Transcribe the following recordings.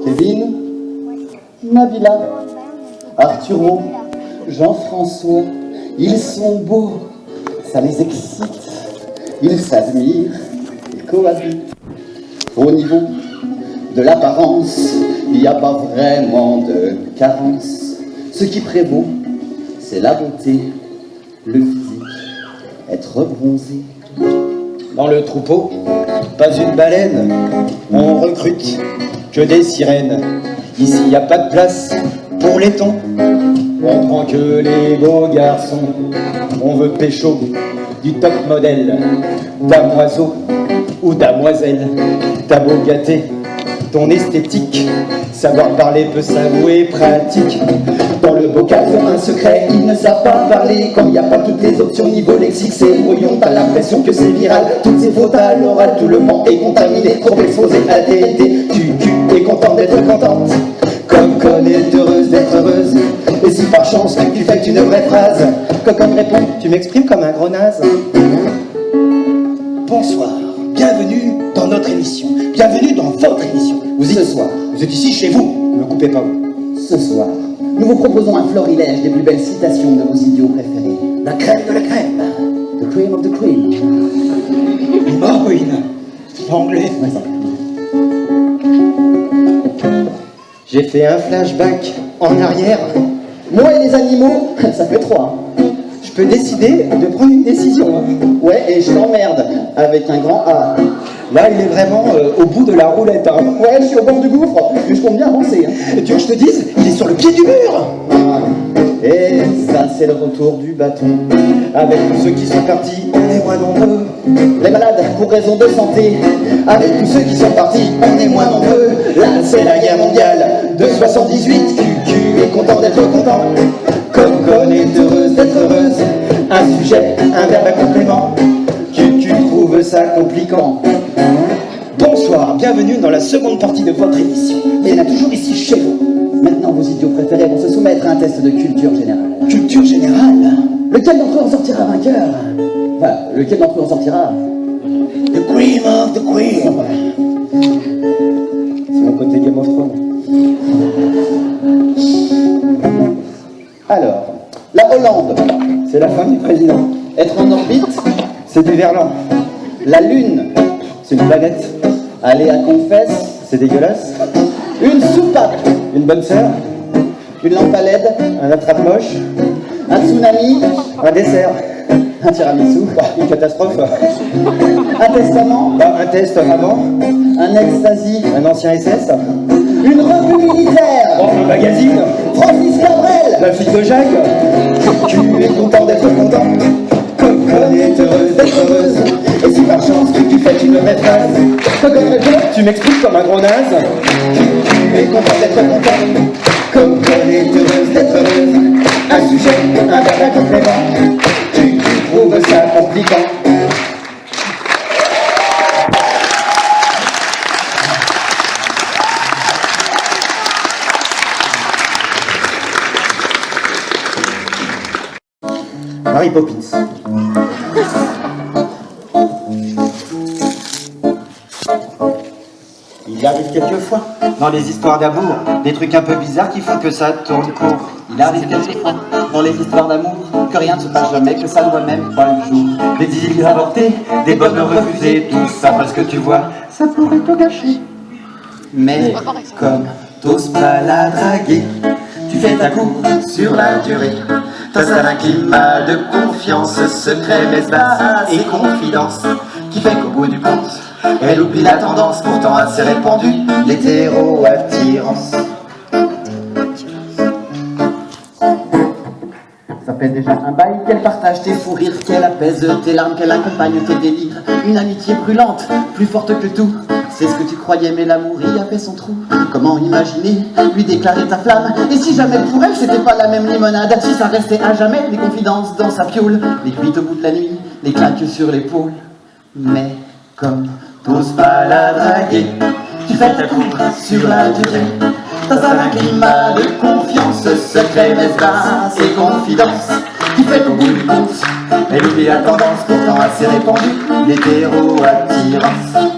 Kevin, Nabila, Arturo, Jean-François, ils sont beaux, ça les excite, ils s'admirent, ils cohabitent. Au niveau de l'apparence, il n'y a pas vraiment de carence. Ce qui prévaut, c'est la beauté, le physique, être bronzé. Dans le troupeau, pas une baleine, on recrute que des sirènes. Ici, y a pas de place pour les thons, on prend que les beaux garçons. On veut pécho du top modèle, damoiseau ou damoiselle. T'as beau gâter ton esthétique, savoir parler peut s'avouer pratique. Dans le bocal, un secret, ils ne savent pas parler. Quand il n'y a pas toutes les options niveau lexique, c'est brouillon, t'as l'impression que c'est viral. Toutes ces fautes à l'oral, tout le monde est contaminé, trop exposé à la TNT. Tu es content d'être contente, comme Con est heureuse d'être heureuse. Et si par chance tu fais une vraie phrase, Coconne répond, tu m'exprimes comme un gros naze. Bonsoir, bienvenue dans notre émission, bienvenue dans votre émission. Vous êtes ici chez vous, ne me coupez pas. Ce soir, nous vous proposons un florilège des plus belles citations de vos idiots préférés. La crème de la crème. The cream of the cream. Oh oui, l'anglais. Ouais, ça. J'ai fait un flashback en arrière. Moi et les animaux, ça fait 3. Je peux décider de prendre une décision. Ouais, et je t'emmerde, avec un grand A. Là, il est vraiment au bout de la roulette. Ouais, je suis au bord du gouffre, mais je compte bien avancer. Et tu veux que je te dise, il est sur le pied du mur. Et ça, c'est le retour du bâton. Avec tous ceux qui sont partis, on est moins nombreux. Les malades pour raison de santé. Avec tous ceux qui sont partis, on est moins nombreux. Là, c'est la guerre mondiale de 78. QQ est content d'être content. Coconne est heureuse d'être heureuse. Un sujet, un verbe à complément. QQ trouve ça compliquant. Bonsoir, bienvenue dans la seconde partie de votre émission. Et on est toujours ici chez vous. Maintenant, vos idiots préférés vont se soumettre à un test de culture générale. Culture générale. Lequel d'entre eux en sortira vainqueur? Enfin, lequel d'entre eux en sortira? The cream of the queen. C'est mon côté Game of Thrones. Alors, la Hollande, C'est la femme du président. être en orbite. C'est du verlan. La Lune, C'est une baguette. aller à Confesse. C'est dégueulasse. Une soupape, Une bonne sœur. une lampe à LED, Un attrape-moche. un tsunami, Un dessert. un tiramisu, Une catastrophe. un testament, Un test avant. un ecstasy, Un ancien SS. une revue militaire, Un magazine. Francis Cabrel, La fille de Jacques. Tu es content d'être content. Coconne est heureuse d'être heureuse. Et si par chance tu fais une vraie phrase, Coconne répond, tu m'expliques comme un gros naze. Tu es content d'être content. Coconne est heureuse d'être heureuse. Un sujet, un verbe à complément. Tu trouves ça compliquant. Mary Poppins. Il arrive quelquefois, dans les histoires d'amour, des trucs un peu bizarres qui font que ça tourne court. Il arrive quelquefois, dans les histoires d'amour, que rien ne se passe jamais, que ça ne voit même pas le jour. Des idylles avortées, des bonnes refusées, tout ça parce que tu vois, ça pourrait tout gâcher. Mais comme t'oses pas la draguer, tu fais ta cour sur la durée. Face à un climat de confiance, secret, mesbas et confidence, qui fait qu'au bout du compte, elle oublie la tendance pourtant assez répandue, l'hétéro-attirance. ça fait déjà un bail qu'elle partage tes fous rires, qu'elle apaise tes larmes, qu'elle accompagne tes délires. Une amitié brûlante, plus forte que tout. C'est ce que tu croyais, mais l'amour y a fait son trou. Comment imaginer lui déclarer ta flamme? Et si jamais pour elle c'était pas la même limonade? Si ça restait à jamais des confidences dans sa piole, les cuites au bout de la nuit, les claques sur l'épaule. Mais comme T'oses pas la draguer, tu fais ta cour sur la durée. Dans un climat de confiance, secret, mesbas et confidence, qui fait qu'au bout du compte, elle oublie la tendance pourtant assez répandue, l'hétéro-attirance.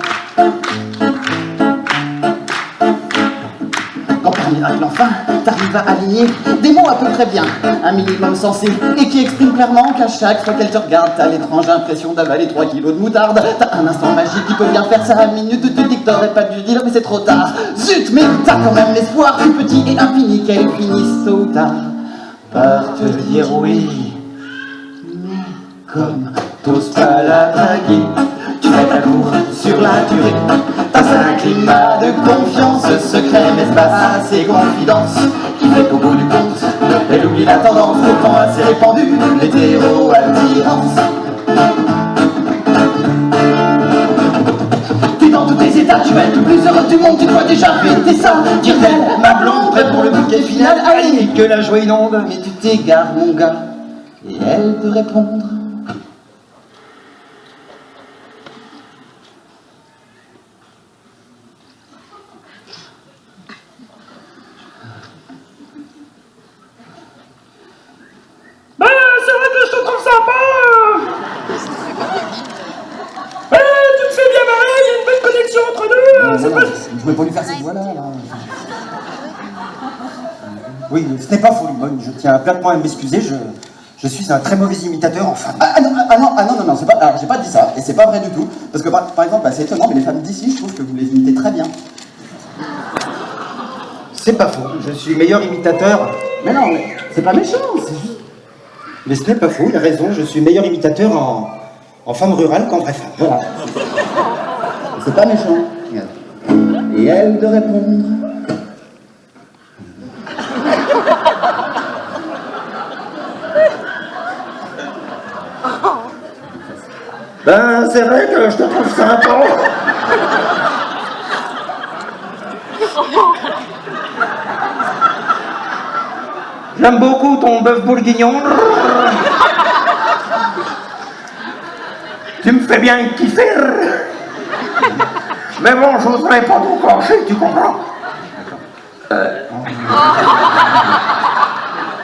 simple, enfin, t'arrives à aligner des mots à peu près bien, un minimum sensé, et qui exprime clairement qu'à chaque fois qu'elle te regarde, t'as l'étrange impression d'avaler 3 kilos de moutarde. T'as un instant magique qui peut bien faire ça à minute, tu te dis que t'aurais pas dû dire, mais c'est trop tard. Zut, mais t'as quand même l'espoir, tout petit et infini, qu'elle finisse tôt ou tard par te dire oui. Mais comme t'oses pas la draguer, tu fais ta cour sur la durée. T'as un climat de confiance, secret, espace et confidence, qui fait qu'au bout du compte, elle oublie la tendance, pourtant assez répandue, l'hétéro-attirance. T'es dans tous tes états, tu vas être le plus heureux du monde, tu dois déjà fêter ça. Dire-t-elle, ma blonde, prête pour le bouquet final, allez, que la joie inonde. Mais tu t'égares, mon gars, et elle peut répondre. Je voulais pas lui faire cette voix-là. Oui, ce n'est pas faux, Limone. Je tiens platement à m'excuser. Je suis un très mauvais imitateur, enfin. Non, c'est pas. Alors, j'ai pas dit ça, et c'est pas vrai du tout. Parce que, par exemple, bah, c'est étonnant, mais les femmes d'ici, je trouve que vous les imitez très bien. C'est pas faux. Je suis meilleur imitateur. Mais non, mais c'est pas méchant, c'est juste. Mais ce n'est pas faux, il a raison. Je suis meilleur imitateur en femme rurale qu'en vraie femme. Voilà. C'est pas méchant. Regarde. Et elle de répondre. Ben, c'est vrai que je te trouve sympa. J'aime beaucoup ton bœuf bourguignon. Tu me fais bien kiffer. Mais bon, j'oserais pas tout pencher, tu comprends?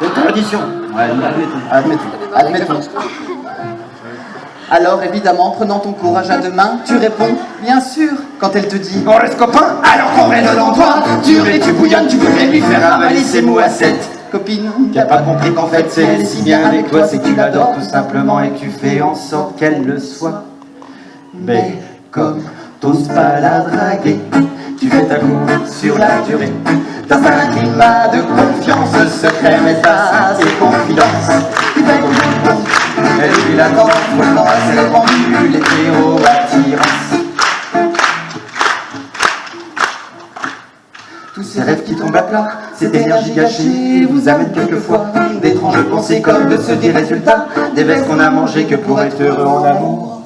De tradition. Ouais, admettons. Alors, évidemment, prenant ton courage à deux mains, tu réponds, bien sûr, quand elle te dit On reste copains, alors qu'on reste dans toi. Tu bouillonnes, tu peux lui faire avaler ses mots à 7. Copine, T'as pas compris qu'en fait c'est elle si bien avec toi, c'est que tu l'adores tout simplement et que tu fais en sorte qu'elle le soit. Mais comme t'oses pas la draguer, tu fais ta cour sur la durée. T'as un climat de confiance, secret, espace et confidence, qui fait que elle lui l'attend, pourtant elle s'est répandue, l'hétéro-attirance. Tous ces rêves qui tombent à plat, cette énergie gâchée vous amène quelquefois d'étranges pensées comme de se dire résultat des vestes qu'on a mangées que pour être heureux en amour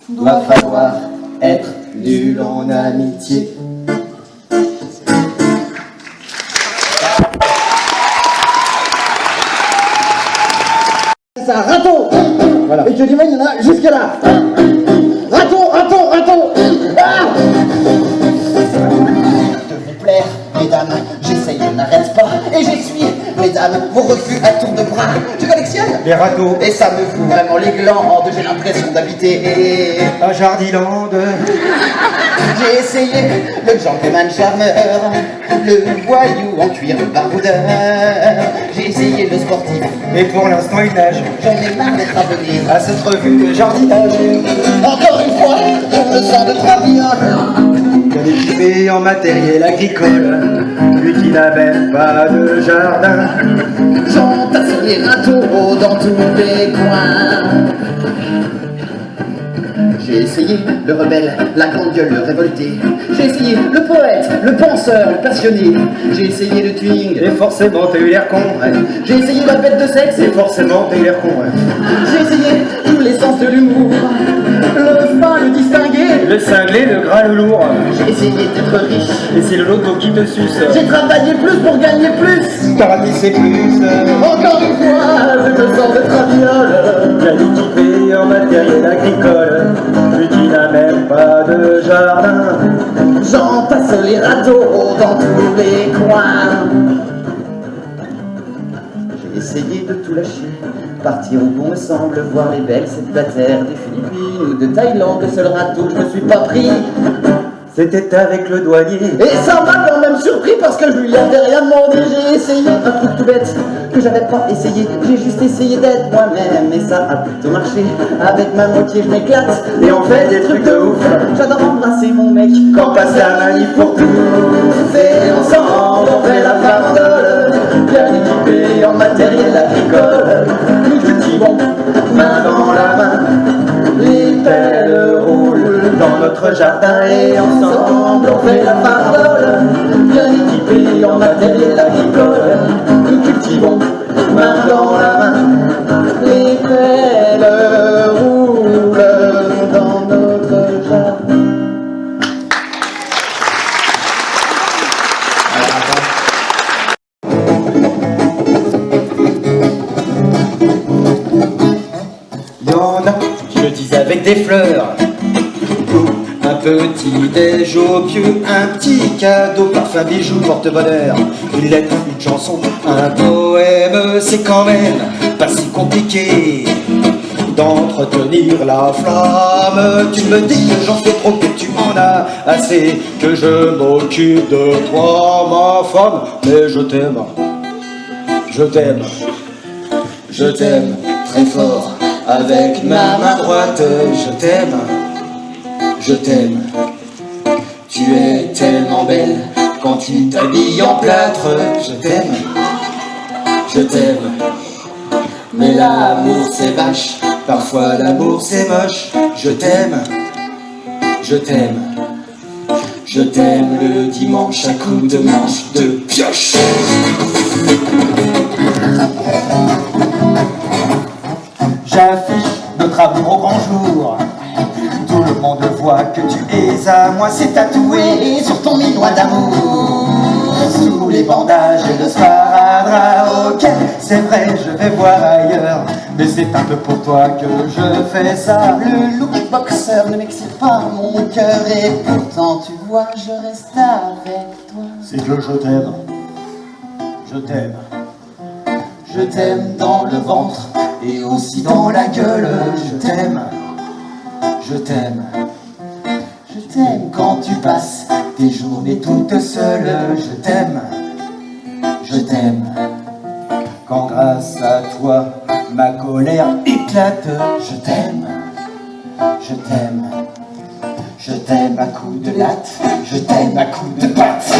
doit falloir être nul en amitié. c'est un râteau. Voilà. Et que du il y en a jusque là. Râteau. Ah de vous plaire, mesdames, j'essaye, je n'arrête pas. Et j'essuie, mesdames, vos refus à tour de bras. Je collectionne Les râteaux. Et ça me fout vraiment les glandes. J'ai l'impression d'habiter à Jardiland. J'ai essayé le gentleman charmeur, le voyou en cuir, le baroudeur. J'ai essayé le sportif. Et pour l'instant il nage. J'en ai marre d'être abonné À cette revue de jardinage. Encore une fois, je me sens de trois violes. Bien équipé en matériel agricole, lui qui n'a même pas de jardin. J'entasse les râteaux dans tous les coins. J'ai essayé le rebelle, la grande gueule, le révolté. J'ai essayé le poète, le penseur, le passionné. J'ai essayé le tuning. Et forcément t'as eu l'air con. Ouais. J'ai essayé la bête de sexe. Et forcément t'as eu l'air con. J'ai essayé tous les sens de l'humour. Le fin, le distingué. Le cinglé, le gras, le lourd. J'ai essayé d'être riche. Et c'est le loto qui te suce. J'ai travaillé plus pour gagner plus. T'as ratissé plus. Encore une fois, je me sens de traviole. Bien équipé en matériel agricole, lui qui n'a même pas de jardin. J'entasse les râteaux dans tous les coins. J'ai essayé de tout lâcher, partir où bon me semble, voir les belles célibataires des Philippines ou de Thaïlande. Le seul râteau que je me suis pas pris, c'était avec le douanier. et ça m'a quand même surpris parce que je lui avais rien demandé. J'ai essayé un truc tout bête que j'avais pas essayé. J'ai juste essayé d'être moi-même et ça a plutôt marché. Avec ma moitié je m'éclate et on fait des trucs de ouf. J'adore embrasser mon mec quand passe la manif pour tout. Et ensemble on fait la farandole, bien équipés en matériel agricole. Nous cultivons main dans la main, les pelles roulent dans notre jardin et ensemble on fait la farandole, bien équipés en matériel agricole. Nous cultivons main dans la main, les pelles roulent dans notre jardin. Je dis avec des fleurs, un petit déj au pieu, un petit cadeau, parfum, bijoux, porte-bonheur, une lettre, une chanson, un poème, c'est quand même pas si compliqué d'entretenir la flamme. Tu me dis que j'en fais trop, que tu en as assez, que je m'occupe de toi, ma femme, mais je t'aime, je t'aime, je t'aime très fort. Avec ma main droite, je t'aime, je t'aime. Tu es tellement belle quand tu t'habilles en plâtre, je t'aime, je t'aime. Mais l'amour c'est vache, parfois l'amour c'est moche, je t'aime, je t'aime. Je t'aime le dimanche à coups de manche de pioche. J'affiche notre amour au grand jour. Tout le monde voit que tu es à moi. C'est tatoué sur ton minois d'amour. Sous les bandages et le sparadrap. Ok, c'est vrai, je vais voir ailleurs, mais c'est un peu pour toi que je fais ça. Le look boxer ne m'excite pas mon cœur et pourtant tu vois je reste avec toi. C'est que je t'aime, je t'aime. Je t'aime dans le ventre et aussi dans la gueule. Je t'aime, Je t'aime, je t'aime quand tu passes tes journées toute seule. Je t'aime, je t'aime. Quand grâce à toi, ma colère éclate. Je t'aime, je t'aime. Je t'aime à coups de latte, je t'aime à coups de patte.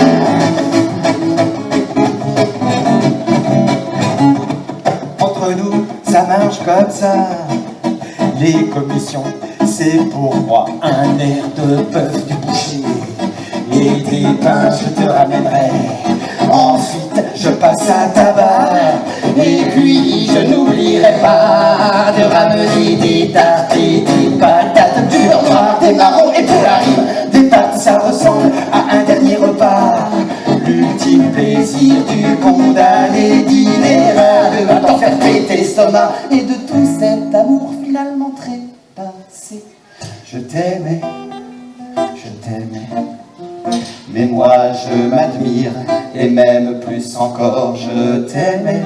Entre nous, ça marche comme ça. Les commissions, c'est pour moi un air de bœuf du boucher. Et des pains, je te ramènerai. Ensuite, je passe à tabac. Et puis, je n'oublierai pas de ramener des tartes et des patates, du beurre noir, des marrons et pour la rime, des pâtes, ça ressemble à un dernier repas. L'ultime plaisir du condamné d'inérable va t'en faire péter l'estomac. et de tout cet amour finalement trépassé. Je t'aimais, mais moi je m'admire, et même plus encore, je t'aimais,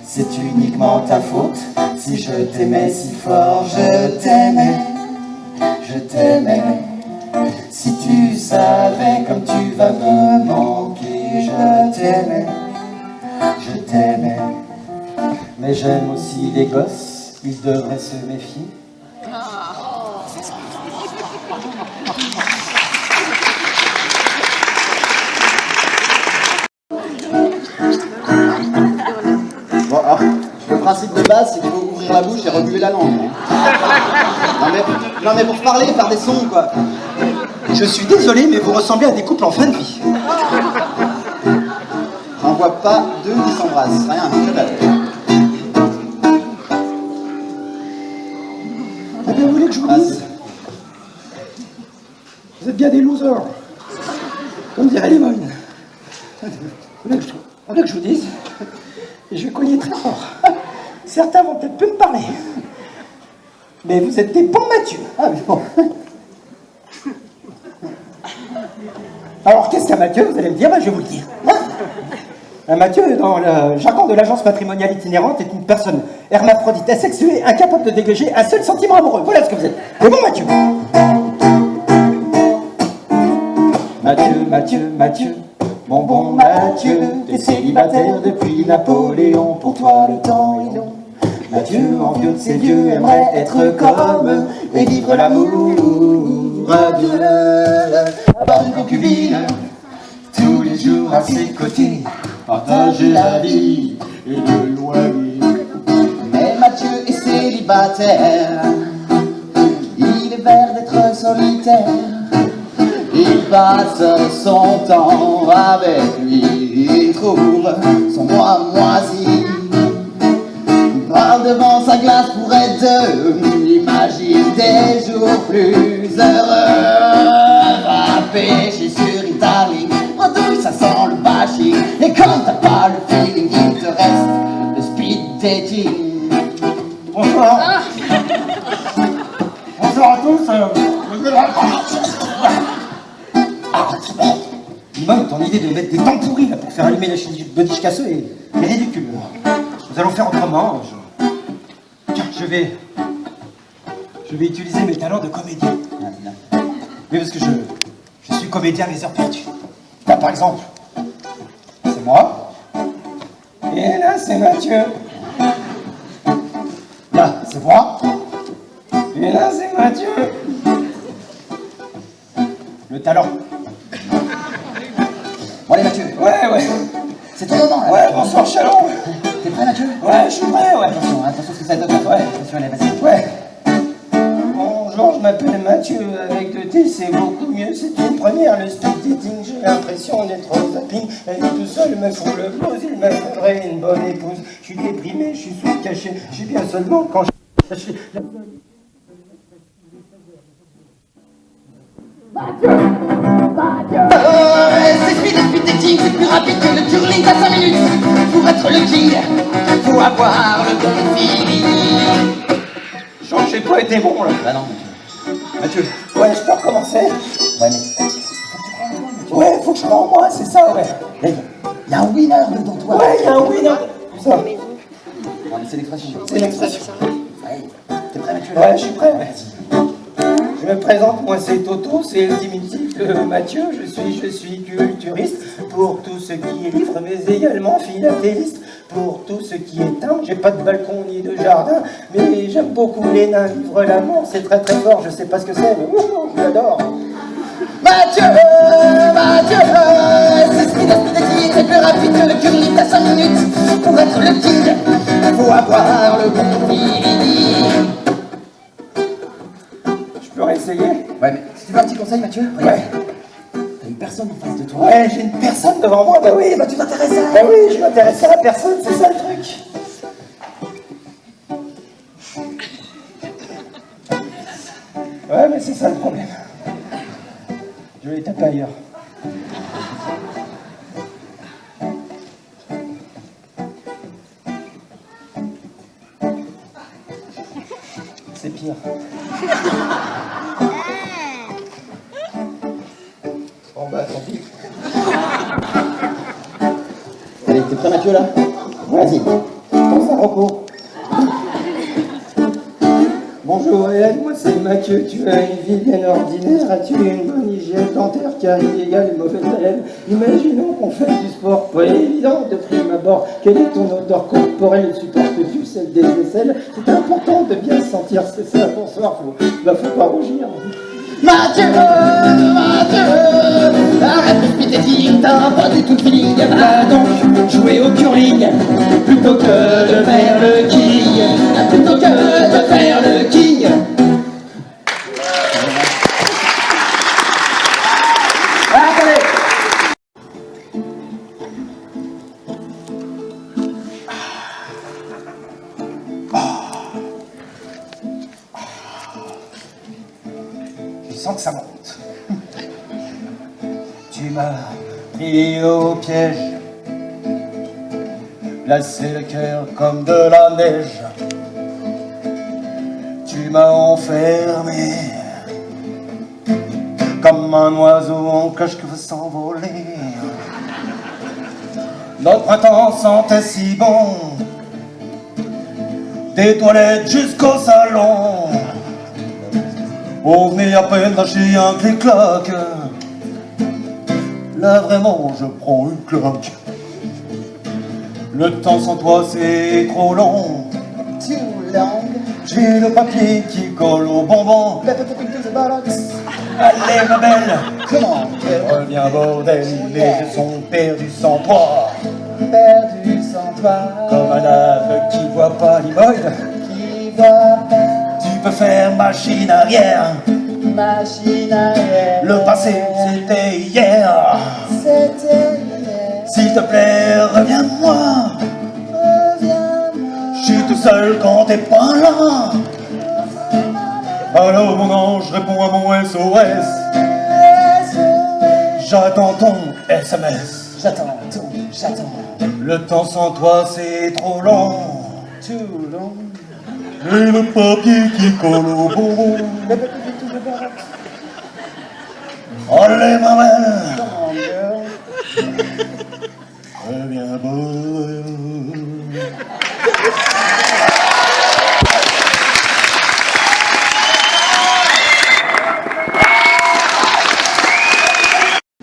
c'est uniquement ta faute, si je t'aimais si fort, je t'aimais, si tu savais comme tu vas me manquer, je t'aimais, mais j'aime aussi les gosses, ils devraient se méfier. Bon, alors, le principe de base, c'est qu'il faut ouvrir la bouche et remuer la langue. Non mais pour parler, faire des sons, quoi. Je suis désolé, mais vous ressemblez à des couples en fin de vie. J'en vois pas deux qui s'embrassent, rien, que dalle. Eh bien, vous voulez que je vous dise? Vous êtes bien des losers. Comme dirait Limon. Vous voulez que je vous dise? Et je vais cogner très fort. Certains vont peut-être plus me parler. Mais vous êtes des bons Mathieu. Ah, mais bon. Alors, qu'est-ce qu'un Mathieu? Vous allez me dire, ben, je vais vous le dire. Un Mathieu, dans le jargon de l'agence matrimoniale itinérante, est une personne hermaphrodite, asexuée, incapable de dégager un seul sentiment amoureux. Voilà ce que vous êtes. Des bons Mathieu. Mathieu, mon bon Mathieu, t'es célibataire depuis Napoléon, pour toi le temps est long. Mathieu, envieux de ses vieux, aimerait être comme eux et vivre l'amour à deux. Avoir une concubine, tous les jours à ses côtés, partager la vie et le loyer. Mais Mathieu est célibataire, il est vert d'être solitaire. Il passe son temps avec lui, il trouve son moi moisi. Il parle devant sa glace pour être deux, il imagine des jours plus heureux. Va pêcher sur Italie, bredouille ça sent le bashing. Et quand t'as pas le feeling, il te reste le speed dating. Bonsoir. Bonsoir à tous. Limon, ton idée de mettre des temps pourris là, pour faire allumer la chaîne Body Casseux est ridicule. Nous allons faire autrement. Tiens, je vais utiliser mes talents de comédien. Oui, parce que je suis comédien à mes heures perdues. Là, par exemple, c'est moi. Et là, c'est Mathieu. Là, c'est moi. Et là, c'est Mathieu. Le talent. Bon allez Mathieu, Ouais. c'est ton moment là. Ouais, bonsoir, Chalon. T'es prêt Mathieu? Ouais, je suis prêt, ouais. Attention ce que ça donne. Ouais, attention, allez, vas-y. Ouais. Bonjour, je m'appelle Mathieu. Avec 2 T, c'est beaucoup mieux. C'est une première, le speed dating. J'ai l'impression d'être au zapping. Elle est tout seul, me fout le blues. Il me faudrait une bonne épouse. Je suis déprimé, je suis sous le cachet. Je suis bien seulement quand je suis caché. C'est speed dating, c'est plus rapide que le curling à 5 minutes. Pour être le king, faut avoir le bon feeling. J'ai pas été bon là. Bah non Mathieu. Ouais, je peux recommencer. Ouais mais... Ouais, faut que je sois en moi, c'est ça, ouais. Il y a un winner dedans toi. Ouais, il y a un winner. Ça, Bon allez, c'est l'expression. c'est l'expression. Ouais. T'es prêt Mathieu? Ouais, je suis prêt. Je me présente, moi c'est Toto, c'est le diminutif de Mathieu. Je suis culturiste pour tout ce qui est livre, mais également philatéliste pour tout ce qui est teint. J'ai pas de balcon ni de jardin, mais j'aime beaucoup les nains. Vivre l'amour, c'est très très fort. Je sais pas ce que c'est, mais je l'adore. Mathieu, c'est speed dating, c'est plus rapide que le curling à 5 minutes. Pour être le king, faut avoir le bon feeling. Je peux réessayer? Ouais mais si tu veux un petit conseil Mathieu? Ouais. T'as une personne en face de toi. Ouais, j'ai une personne devant moi, bah oui, bah tu t'intéresses à elle. Bah oui, je m'intéresse à la personne, c'est ça le truc. Ouais, mais c'est ça le problème. Je vais les taper ailleurs. C'est pire. Bon bah tant pis. Allez, t'es prêt Mathieu là? Vas-y, pense à recours. Bonjour Hélène, moi c'est Mathieu, tu as une vie bien ordinaire, as-tu une bonne hygiène dentaire, carie égale mauvaise haleine? Imaginons qu'on fait du sport, pas évident de prime abord, quelle est ton odeur corporelle, supportes-tu celle des aisselles? C'est important de bien se sentir, c'est ça, bonsoir, faut pas rougir. Mathieu, arrête de speed dating, t'as pas du tout le feeling. Va donc jouer au curling, plutôt que de faire le king. Plutôt que de faire le king. Attendez. Je sens que ça monte. Tu m'as pris au piège, placé le cœur comme de la neige. Tu m'as enfermé comme un oiseau en cage qui veut s'envoler. Notre printemps sentait si bon, des toilettes jusqu'au salon. On venait à peine lâcher un clic-clac. Là vraiment je prends une claque. Le temps sans toi c'est trop long. Too long. J'ai le papier qui colle au bonbon. Better put into the box. Allez ma belle, Comment reviens bordel, les yeux sont perdus sans toi. perdu sans toi? Comme un aveugle qui voit pas l'hymoïde, Qui va faire tu peux faire machine arrière. machine arrière? Le passé c'était hier. C'était hier. S'il te plaît, reviens-moi. Reviens-moi. Je suis tout seul quand t'es pas là. Allô mon ange, réponds à mon SOS. J'attends ton SMS. J'attends. Le temps sans toi c'est trop long. Too long. Et le papier qui colle au bonbon. Better put into the box. Allez ma belle, Come on, girl. reviens bordel.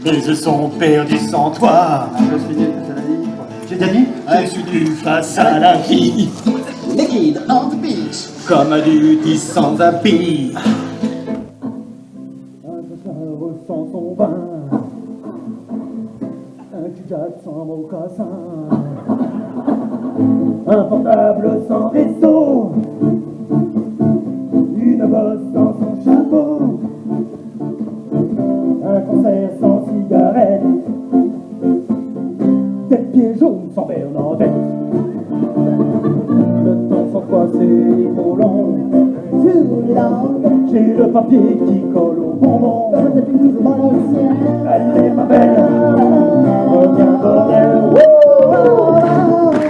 Mes yeux sont perdus sans toi. Je suis nul, ça l'a dit. J'ai déjà dit, je suis nu face à la vie. Naked on the beach. Comme un lutti sans habit. Un chauffeur sans son bain. Un cul-jack sans mocassin. Un portable sans réseau. Une bosse sans son chapeau. Un concert sans cigarette. Des pieds jaunes sans Bernadette. Le temps sans toi c'est trop long. Too long. J'ai le papier qui colle au bonbon. Better put into the box. Allez ma belle, reviens bordel.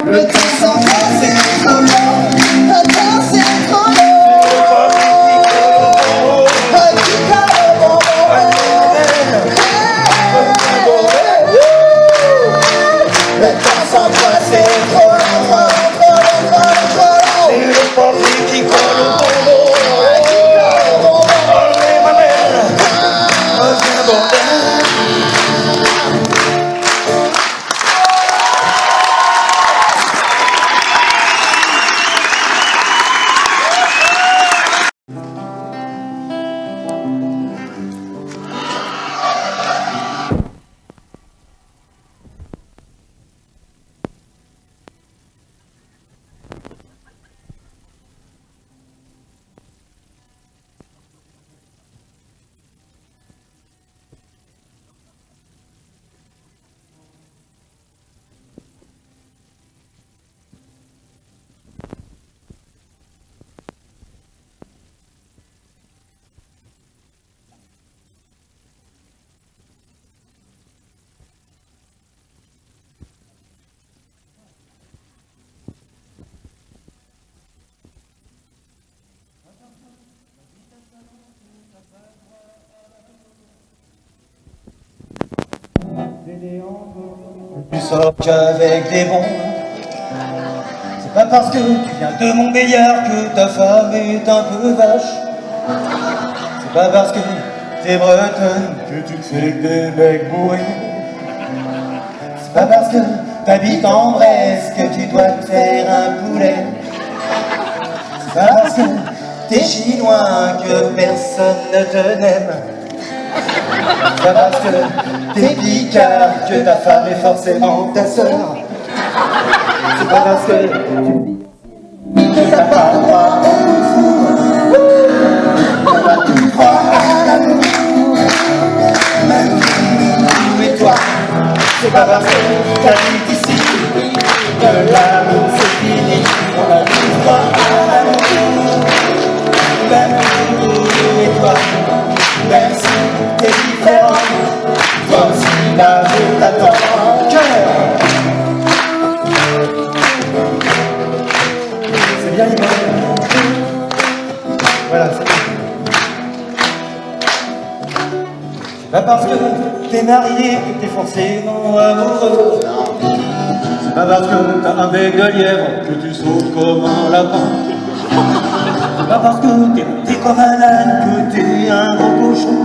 Le temps sans toi c'est trop long. Le temps c'est trop long. Le temps sans toi c'est trop long. J'ai le papier qui colle au bonbon. Allez ma belle, reviens bordel. Tu sors qu'avec des bons. C'est pas parce que tu viens de Montbéliard que ta femme est un peu vache. C'est pas parce que t'es bretonne que tu te fais que des mecs bourrés. C'est pas parce que t'habites en Bresse que tu dois te faire un poulet. C'est pas parce que t'es chinois que personne ne te n'aime. C'est pas parce que t'es picard que ta femme est forcément ta sœur. C'est pas parce que t'as pas le droit au four. T'as pas tout droit à l'amour. Même nous et toi. C'est pas parce que t'habites ici que l'amour c'est fini. On a tout droit à l'amour. Même nous et toi. Même si t'es différent, toi aussi l'amour t'attend en cœur. C'est bien l'image. Voilà, c'est bien. C'est pas parce que t'es marié que t'es forcément amoureux. C'est pas parce que t'as un bec de lièvre que tu sautes comme un lapin. C'est pas parce que t'es petit comme un âne que t'es un gros cochon.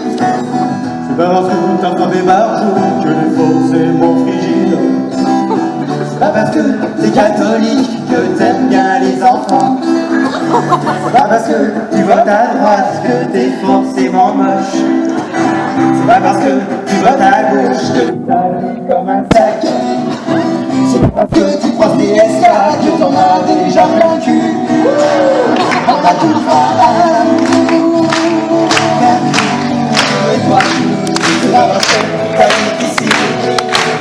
C'est pas parce que ta femme est barjot C'est pas parce que t'es catholique que t'aimes bien les enfants. C'est pas parce que tu votes à droite que t'es forcément moche. C'est pas parce que tu votes à gauche que t'habilles comme un sac. C'est pas parce que tu croises des SK que t'en as déjà plein le cul. On a tout le droit à l'amour, même et toi. C'est pas parce que t'habites ici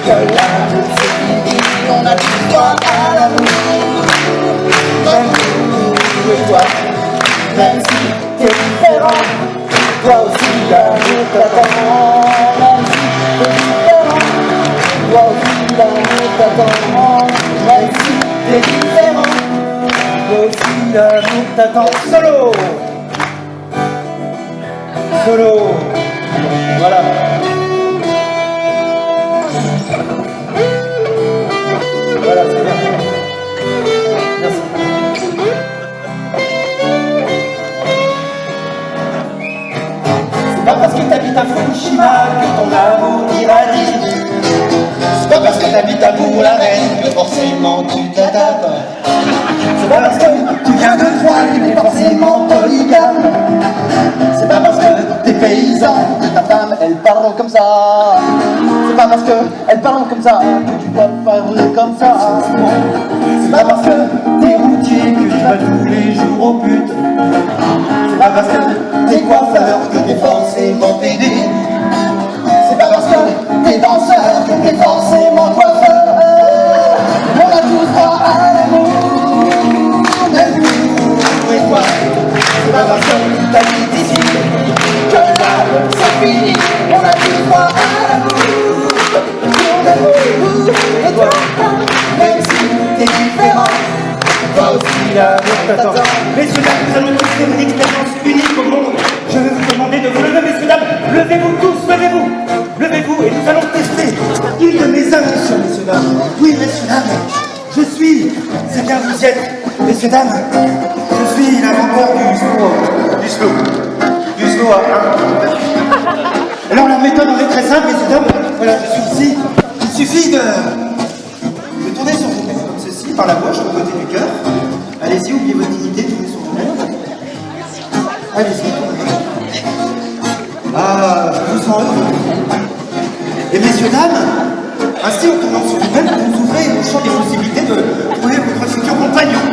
que l'amour c'est fini. On a tout le droit à l'amour, même et toi. Même si t'es différent, toi aussi l'amour t'attend. Même si t'es différent, toi aussi l'amour t'attend. Même si t'es différent, toi aussi l'amour t'attend. Solo. Solo. Voilà. Voilà, c'est bien. Merci. C'est pas parce que t'habites à Fukushima que ton amour irradie. C'est pas parce que t'habites à Bourg-la-Reine que forcément tu te la tapes. C'est pas parce que tu viens de Troyes que t'es forcément polygame. C'est pas parce que t'es paysan que ta femme elle parle comme ça. C'est pas parce que elle parle comme ça que tu dois parler comme ça. C'est pas parce que t'es routier que tu vas tous les jours au but. C'est pas parce que t'es coiffeur que t'es forcément pédé. C'est pas parce que t'es danseur que t'es forcément coiffeur. On a tous droit à l'amour, même nous et toi. C'est pas parce que t'habites ici que l'amour c'est fini. On a tous droit à l'amour, et toi. Même si t'es différent, toi aussi l'amour t'attend. Messieurs, dames, nous allons tous faire une expérience unique au monde. Je vais vous demander de vous lever, messieurs, dames. Levez-vous tous, levez-vous. Levez-vous et nous allons tester une de mes inventions, messieurs, dames. Oui, messieurs, dames, je suis, c'est bien vous y êtes, messieurs, dames, je suis l'inventeur du slow à 1. Alors la méthode en est très simple, messieurs, dames. Voilà, je suis ici. Il suffit de tourner sur vous comme ceci, par la gauche, au côté du cœur. Allez-y, oubliez votre dignité, tournez sur vous-même. Allez-y, tournez. Ah, je vous sens heureux. Et messieurs, dames, ainsi en tournant sur vous-même, vous ouvrez le champ des possibilités de trouver votre futur compagnon,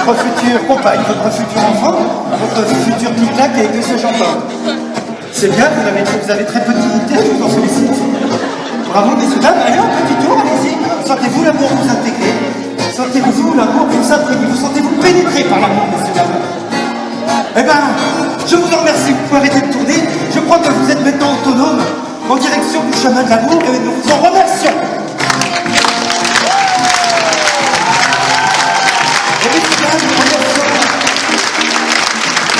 votre future compagne, votre futur enfant, votre futur tic-tac et que sais-je encore. C'est bien, vous avez très peu de dignité, je vous en félicite. Bravo, messieurs, dames, allez un petit tour, allez-y. Sentez-vous l'amour vous intégrer. Sentez-vous l'amour vous imprégner. Vous sentez-vous pénétrer par l'amour, messieurs, dames. Eh ben, je vous en remercie, vous pouvez arrêter de tourner. Je crois que vous êtes maintenant autonome en direction du chemin de l'amour et nous vous en remercions. Et messieurs, dames, nous remercions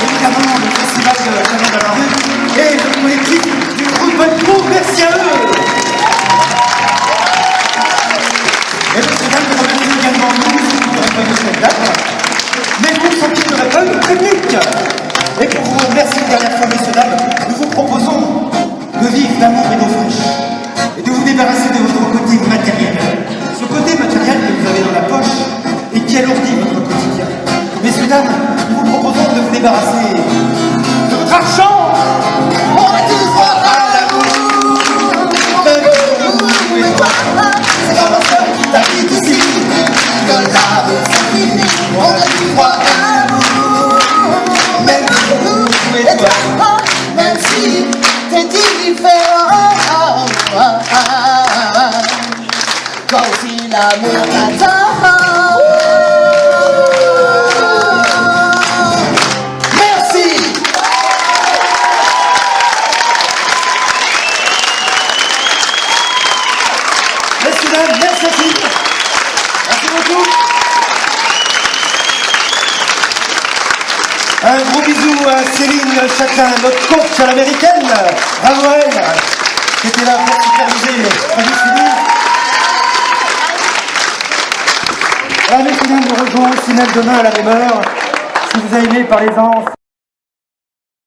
évidemment le festival de la Chemin de la Rue et le collectif du groupe Bonnecourt. Merci à eux. Et messieurs, dames, nous remercions également nous qui n'aurons pas eu cette date, mais vous sentez que n'aurez pas eu le public. Et pour vous remercier une dernière fois, messieurs, dames, nous vous proposons de vivre d'amour et d'eau fraîche et de vous débarrasser de votre côté matériel. Ce côté matériel que vous avez dans la poche et qui alourdit votre quotidien. Messieurs, dames, nous vous proposons de vous débarrasser de votre argent. On a tous droit à l'amour, même vous et toi. C'est pas parce que tu habites ici que l'amour c'est fini. On a tous droit à l'amour, même vous et toi. Même si t'es différent, toi aussi l'amour t'attend. Merci. Messieurs, dames, merci. Merci beaucoup. Un gros bisou à Céline Chacun, notre coach à l'américaine. Bravo à elle, qui était là pour superviser les produits finis. Alors, messieurs, dames, nous rejoignons aussi même demain à la même heure. Si vous avez aimé, parlez-en.